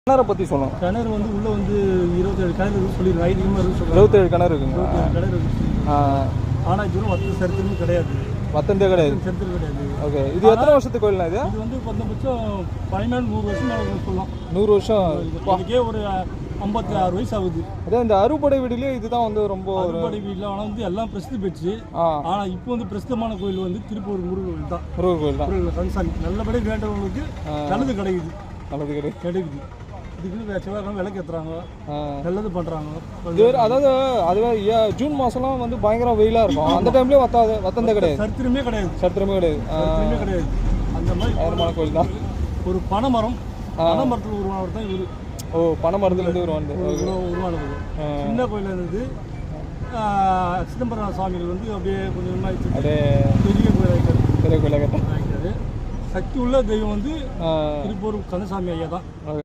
கிணறு பற்றி சொல்லணும். கிணறு வந்து உள்ளே வந்து 27 கிணறு இருக்குன்னு சொல்லிடுறேன். ஐடியமாக இருக்கு. 27 கிணறு இருக்குங்க. கிணறு இருக்கு. ஆனால் இது வத்த சரித்திரமும் கிடையாது. வத்தந்தே கிடையாது. சரித்திரம் கிடையாது. ஓகே. இது எத்தனை வருஷத்துக்கு கோயில்னா இது? இது வந்து பத்தபட்சம் பழமையான 100 வருஷம் நடக்கும் சொல்லலாம். 100 வருஷம். இதுக்கே ஒரு 56 வயசு ஆகுது. அதான் இந்த அறுபடை வீடுலேயே இதுதான் வந்து ரொம்ப அறுபடை வீட்டில் ஆனால் வந்து எல்லாம் பிரசித்தி பெற்று. ஆனால் இப்போ வந்து பிரசித்தமான கோயில் வந்து திருப்பூர் முருகன் கோயில் தான். முருகன் கோயில் தான். கன்சாமி நல்லபடியாக வேண்டவங்களுக்கு நல்லது கிடைக்குது. நல்லது கிடைக்குது. இதுக்கு செவ்வாய்க்கிழமை விளக்கு ஏற்றுறாங்க, நல்லது பண்ணுறாங்க. அதாவது அதுவே ஜூன் மாதம்லாம் வந்து பயங்கர வெயிலாக இருக்கும். அந்த டைம்லேயே வத்தந்தே கிடையாது. சரித்திரமே கிடையாது. சரித்திரமே கிடையாது. அந்த மாதிரி பயங்கரமான கோயில் தான். ஒரு பனைமரம், பனைமரத்தில் உருவானவர் தான் இவர். ஓ, பனைமரத்துலேருந்து உருவானது. சின்ன கோயில் இருந்தது. சிதம்பரம் சுவாமிகள் வந்து அப்படியே கொஞ்சம் அப்படியே பெரிய கோயில் பெரிய கோயிலாக சக்தி உள்ள தெய்வம் வந்து திருப்பூர் கந்தசாமி ஐயா தான்.